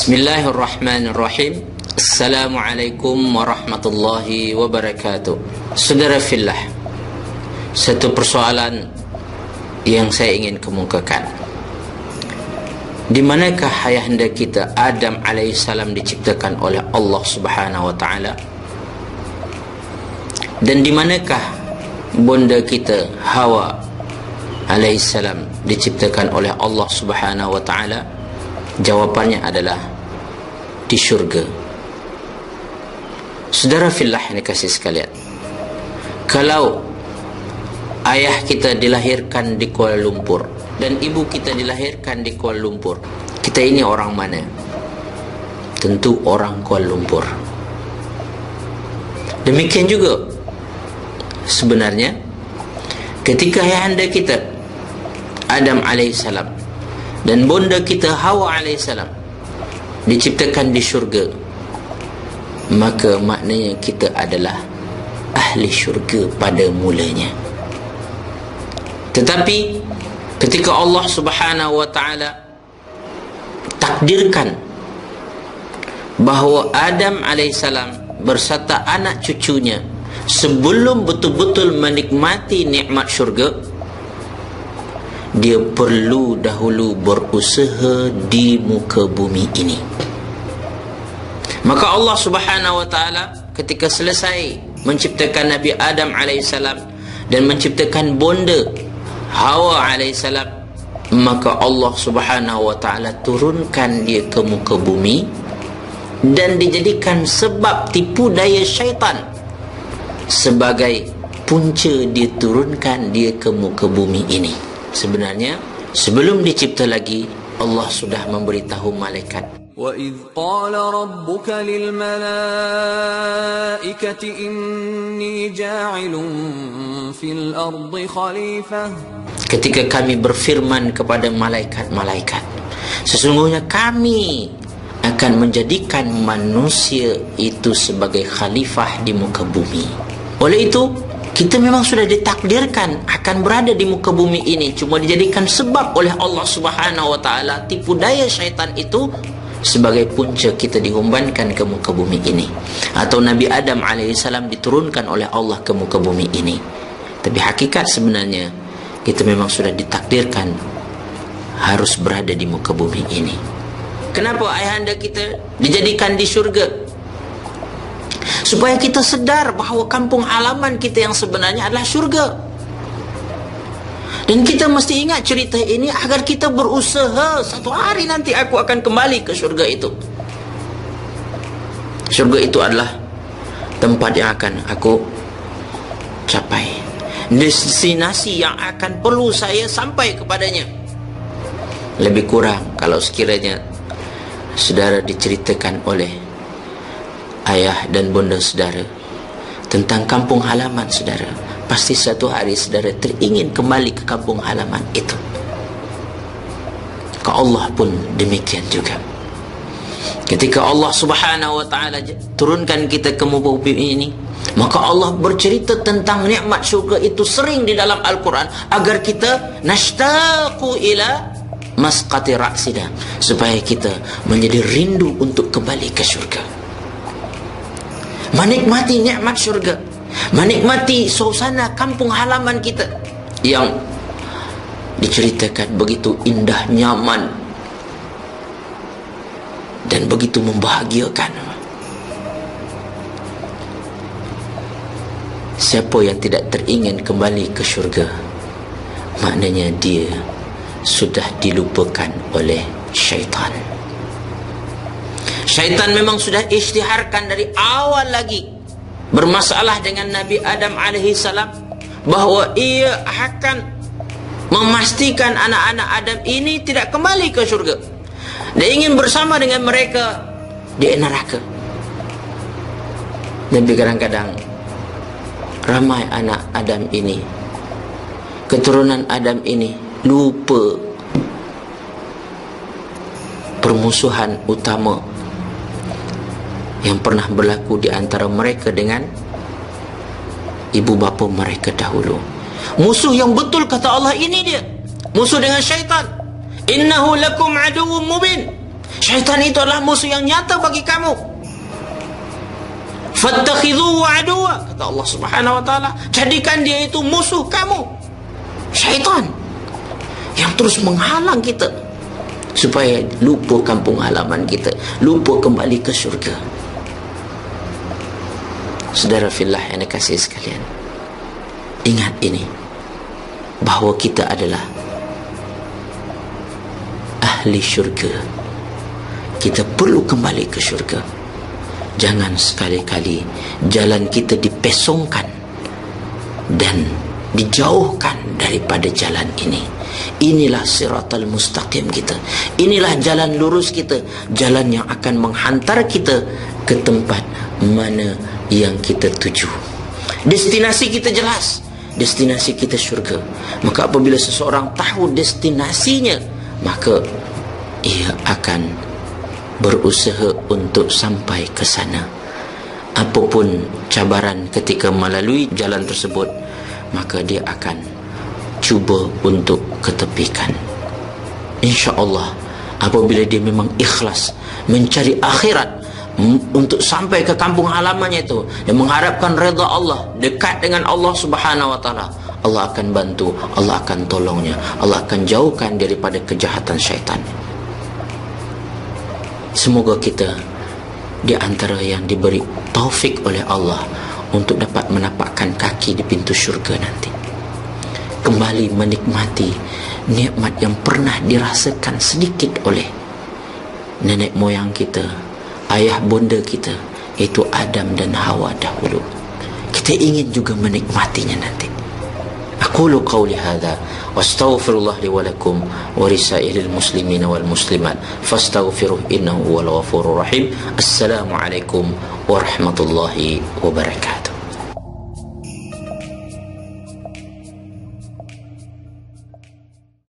Bismillahirrahmanirrahim. Assalamualaikum warahmatullahi wabarakatuh. Saudara fillah, satu persoalan yang saya ingin kemukakan. Di manakah ayahanda kita Adam alaihissalam diciptakan oleh Allah Subhanahu wa taala? Dan di manakah bonda kita Hawa alaihissalam diciptakan oleh Allah Subhanahu wa taala? Jawapannya adalah di syurga. Saudara fillah yang dikasih sekalian, kalau ayah kita dilahirkan di Kuala Lumpur dan ibu kita dilahirkan di Kuala Lumpur, kita ini orang mana? Tentu orang Kuala Lumpur. Demikian juga sebenarnya ketika ayahanda kita Adam alaihissalam dan bonda kita Hawa alaihissalam diciptakan di syurga, maka maknanya kita adalah ahli syurga pada mulanya. Tetapi ketika Allah Subhanahu wa taala takdirkan bahawa Adam alaihissalam berserta anak cucunya sebelum betul-betul menikmati nikmat syurga, dia perlu dahulu berusaha di muka bumi ini. Maka Allah Subhanahu wa taala ketika selesai menciptakan Nabi Adam alaihissalam dan menciptakan bonda Hawa alaihissalam, maka Allah Subhanahu wa taala turunkan dia ke muka bumi dan dijadikan sebab tipu daya syaitan sebagai punca dia turunkan dia ke muka bumi ini. Sebenarnya sebelum dicipta lagi, Allah sudah memberitahu malaikat. وَإِذْ قَالَ رَبُّكَ لِلْمَلَائِكَةِ إِنِّي جَاعِلٌ فِي الْأَرْضِ خَلِيفَةً. Ketika kami berfirman kepada malaikat-malaikat, sesungguhnya kami akan menjadikan manusia itu sebagai khalifah di muka bumi. Oleh itu, kita memang sudah ditakdirkan akan berada di muka bumi ini, cuma dijadikan sebab oleh Allah Subhanahu wa taala tipu daya syaitan itu sebagai punca kita dihumbankan ke muka bumi ini, atau Nabi Adam alaihissalam diturunkan oleh Allah ke muka bumi ini. Tapi hakikat sebenarnya kita memang sudah ditakdirkan harus berada di muka bumi ini. Kenapa ayahanda kita dijadikan di syurga? Supaya kita sedar bahawa kampung halaman kita yang sebenarnya adalah syurga. Dan kita mesti ingat cerita ini agar kita berusaha satu hari nanti aku akan kembali ke syurga itu. Syurga itu adalah tempat yang akan aku capai, destinasi yang akan perlu saya sampai kepadanya. Lebih kurang kalau sekiranya saudara diceritakan oleh ayah dan bonda saudara tentang kampung halaman saudara, pasti satu hari saudara teringin kembali ke kampung halaman itu. Ke Allah pun demikian juga. Ketika Allah Subhanahu wa taala turunkan kita ke muka bumi ini, maka Allah bercerita tentang nikmat syurga itu sering di dalam Al-Quran agar kita nashtaqu ila masqati ra'sina, supaya kita menjadi rindu untuk kembali ke syurga, menikmati nikmat syurga, menikmati suasana kampung halaman kita yang diceritakan begitu indah, nyaman dan begitu membahagiakan. Siapa yang tidak teringin kembali ke syurga, maknanya dia sudah dilupakan oleh syaitan. Syaitan memang sudah isytiharkan dari awal lagi bermasalah dengan Nabi Adam alaihissalam bahawa ia akan memastikan anak-anak Adam ini tidak kembali ke syurga. Dia ingin bersama dengan mereka di neraka. Tapi kadang-kadang ramai anak Adam ini, keturunan Adam ini lupa permusuhan utama yang pernah berlaku di antara mereka dengan ibu bapa mereka dahulu. Musuh yang betul kata Allah ini dia, musuh dengan syaitan. Innahu lakum aduwwum mubin. Syaitan itu adalah musuh yang nyata bagi kamu. Fattakhidhuhu aduwa, kata Allah Subhanahu wa taala, jadikan dia itu musuh kamu. Syaitan yang terus menghalang kita supaya lupa kampung halaman kita, lupa kembali ke syurga. Saudara fillah yang dikasihi sekalian, ingat ini, bahawa kita adalah ahli syurga. Kita perlu kembali ke syurga. Jangan sekali-kali jalan kita dipesongkan dan dijauhkan daripada jalan ini. Inilah siratal mustaqim kita. Inilah jalan lurus kita, jalan yang akan menghantar kita ke tempat mana yang kita tuju. Destinasi kita jelas, destinasi kita syurga. Maka apabila seseorang tahu destinasinya, maka ia akan berusaha untuk sampai ke sana. Apapun cabaran ketika melalui jalan tersebut, maka dia akan cuba untuk ketepikan. InsyaAllah apabila dia memang ikhlas mencari akhirat untuk sampai ke kampung halamannya itu dan mengharapkan redha Allah, dekat dengan Allah Subhanahu wa taala, Allah akan bantu, Allah akan tolongnya, Allah akan jauhkan daripada kejahatan syaitan. Semoga kita di antara yang diberi taufik oleh Allah untuk dapat menapakkan kaki di pintu syurga nanti, kembali menikmati nikmat yang pernah dirasakan sedikit oleh nenek moyang kita, ayah bonda kita, yaitu Adam dan Hawa dahulu. Kita ingin juga menikmatinya nanti. Aqulu qawli hadha wa astaghfirullah li wa lakum wa risailil muslimina wal muslimat fastaghfiruh innahu huwal ghafurur rahim. Assalamualaikum warahmatullahi wabarakatuh.